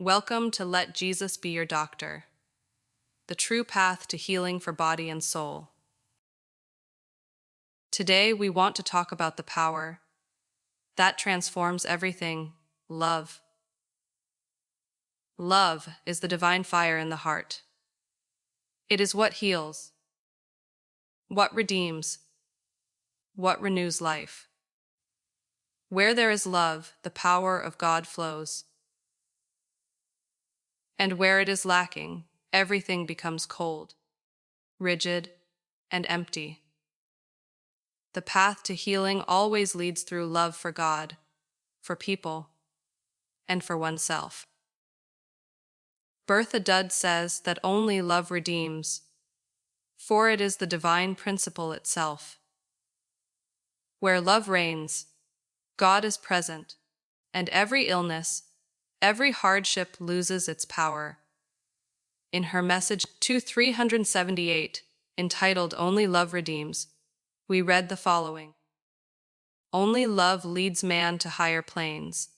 Welcome to Let Jesus Be Your Doctor, the true path to healing for body and soul. Today, we want to talk about the power that transforms everything: love. Love is the divine fire in the heart. It is what heals, what redeems, what renews life. Where there is love, the power of God flows. And where it is lacking, everything becomes cold, rigid, and empty. The path to healing always leads through love for God, for people, and for oneself. Bertha Dudd says that only love redeems, for it is the divine principle itself. Where love reigns, God is present, and every illness, every hardship loses its power. In her message 378, entitled Only Love Redeems, we read the following: Only love leads man to higher planes,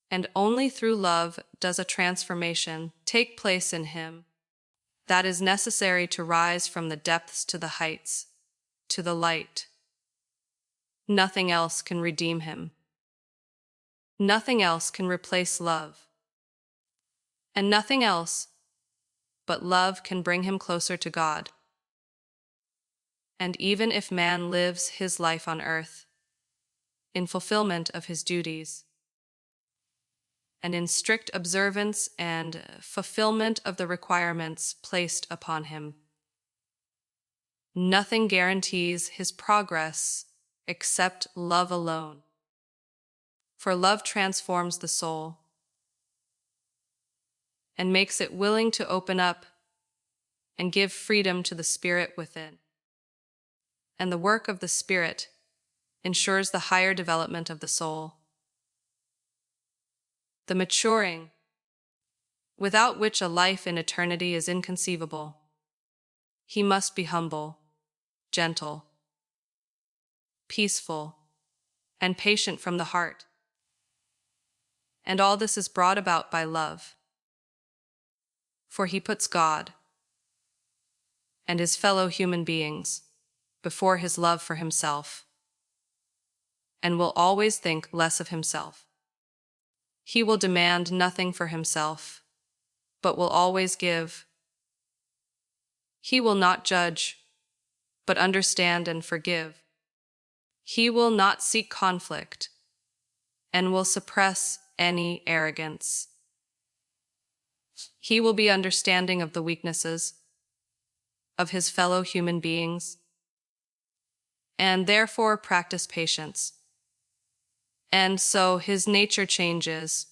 and only through love does a transformation take place in him that is necessary to rise from the depths to the heights, to the light. Nothing else can redeem him. Nothing else can replace love. And nothing else but love can bring him closer to God. And even if man lives his life on earth, in fulfillment of his duties, and in strict observance and fulfillment of the requirements placed upon him, nothing guarantees his progress except love alone. For love transforms the soul and makes it willing to open up and give freedom to the spirit within. And the work of the Spirit ensures the higher development of the soul, the maturing, without which a life in eternity is inconceivable. He must be humble, gentle, peaceful, and patient from the heart. And all this is brought about by love. For he puts God and his fellow human beings before his love for himself, and will always think less of himself. He will demand nothing for himself, but will always give. He will not judge, but understand and forgive. He will not seek conflict, and will suppress any arrogance. He will be understanding of the weaknesses of his fellow human beings, and therefore practice patience. And so his nature changes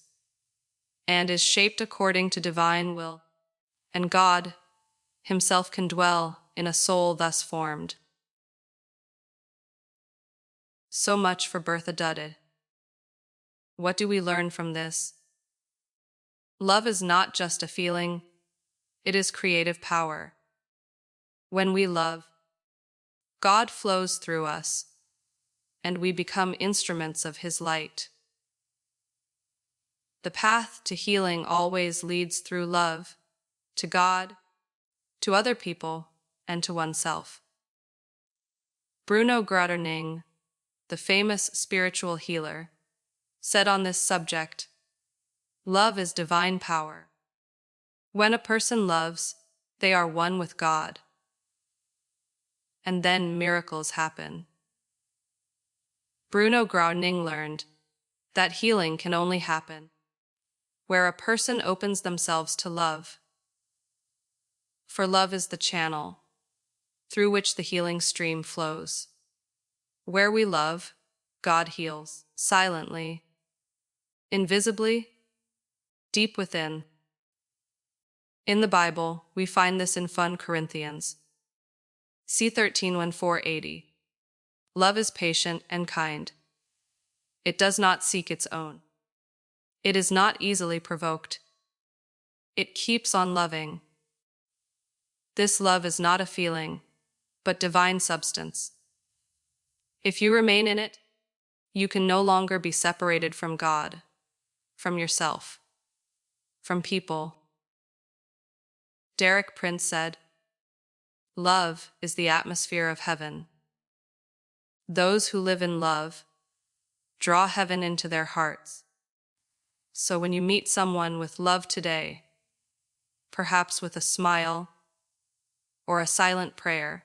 and is shaped according to divine will, and God himself can dwell in a soul thus formed. So much for Bertha Dudd. What do we learn from this? Love is not just a feeling, it is creative power. When we love, God flows through us, and we become instruments of his light. The path to healing always leads through love, to God, to other people, and to oneself. Bruno Gröning, the famous spiritual healer, said on this subject, "Love is divine power. When a person loves, they are one with God. And then miracles happen." Bruno Gröning learned that healing can only happen where a person opens themselves to love. For love is the channel through which the healing stream flows. Where we love, God heals, silently, invisibly, deep within. In the Bible, we find this in 1 Corinthians C13:480. Love is patient and kind. It does not seek its own. It is not easily provoked. It keeps on loving. This love is not a feeling, but divine substance. If you remain in it, you can no longer be separated from God, from yourself. from people. Derek Prince said, "Love is the atmosphere of heaven. Those who live in love draw heaven into their hearts." So when you meet someone with love today, perhaps with a smile or a silent prayer,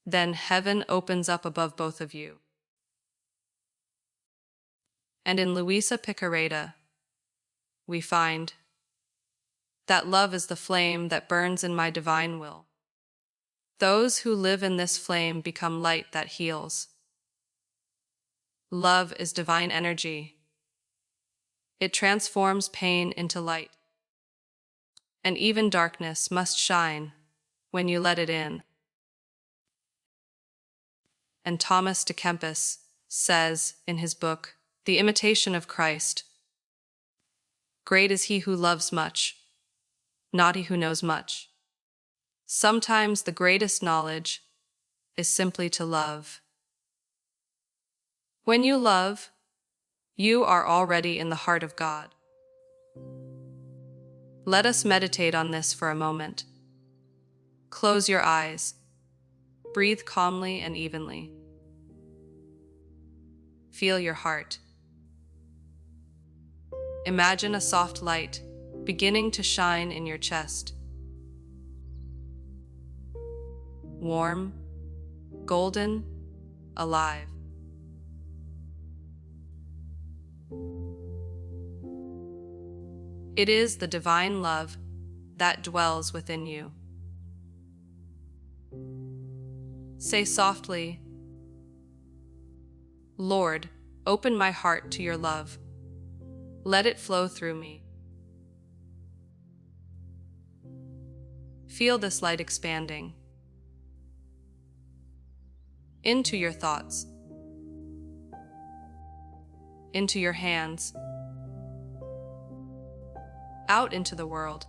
then heaven opens up above both of you. And in Luisa Picareta, we find that love is the flame that burns in my divine will. Those who live in this flame become light that heals. Love is divine energy. It transforms pain into light. And even darkness must shine when you let it in. And Thomas de Kempis says in his book, The Imitation of Christ, "Great is he who loves much, not he who knows much. Sometimes the greatest knowledge is simply to love." When you love, you are already in the heart of God. Let us meditate on this for a moment. Close your eyes. Breathe calmly and evenly. Feel your heart. Imagine a soft light beginning to shine in your chest. Warm, golden, alive. It is the divine love that dwells within you. Say softly, "Lord, open my heart to your love. Let it flow through me." Feel this light expanding into your thoughts, into your hands, out into the world.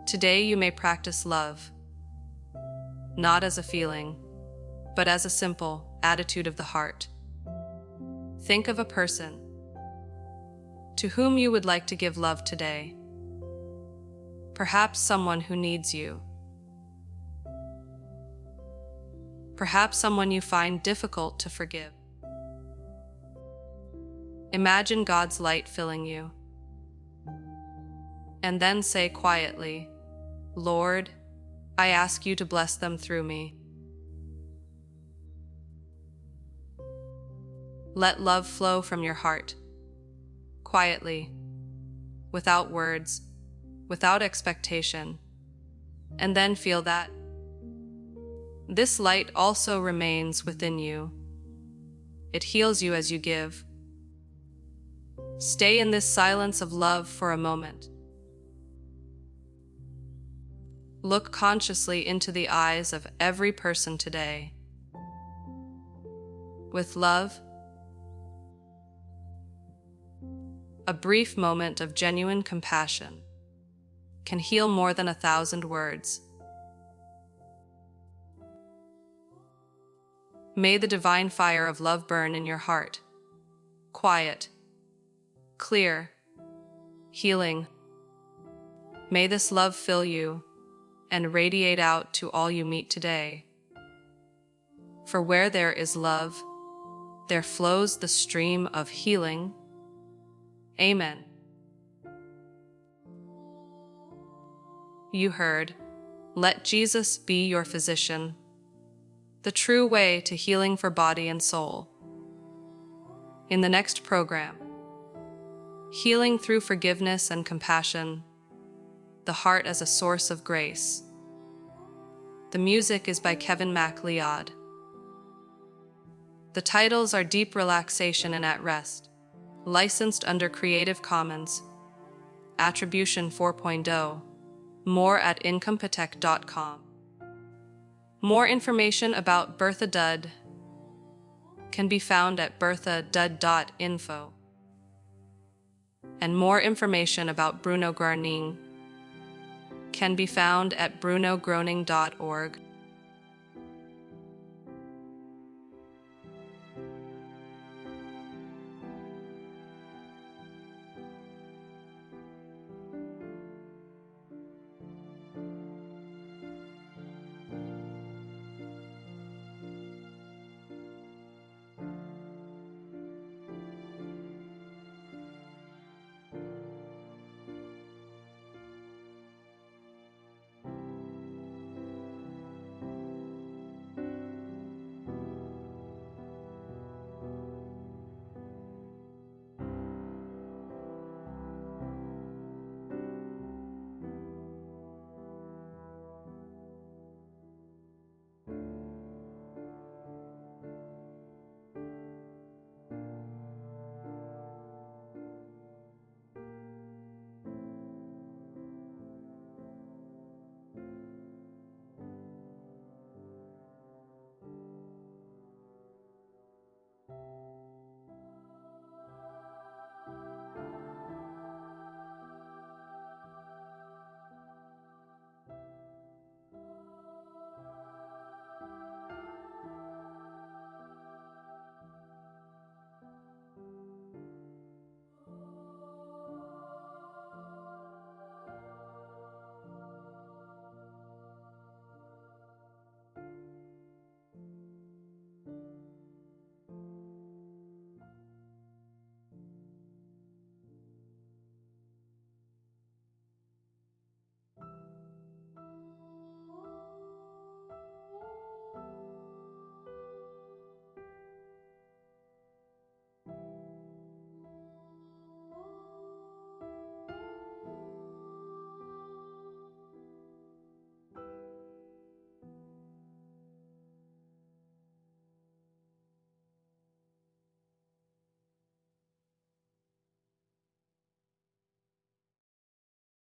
Today you may practice love, not as a feeling, but as a simple attitude of the heart. Think of a person to whom you would like to give love today. Perhaps someone who needs you. Perhaps someone you find difficult to forgive. Imagine God's light filling you. And then say quietly, "Lord, I ask you to bless them through me." Let love flow from your heart, quietly, without words, without expectation, and then feel that this light also remains within you. It heals you as you give. Stay in this silence of love for a moment. Look consciously into the eyes of every person today. With love, a brief moment of genuine compassion can heal more than 1,000 words. May the divine fire of love burn in your heart, quiet, clear, healing. May this love fill you and radiate out to all you meet today. For where there is love, there flows the stream of healing. Amen. You heard, let Jesus be your physician, the true way to healing for body and soul. In the next program, Healing Through Forgiveness and Compassion, the Heart as a Source of Grace. The music is by Kevin MacLeod. The titles are Deep Relaxation and At Rest, licensed under Creative Commons, Attribution 4.0. More at incompetech.com. More information about Bertha Dud can be found at berthadud.info. And more information about Bruno Groening can be found at brunogroening.org.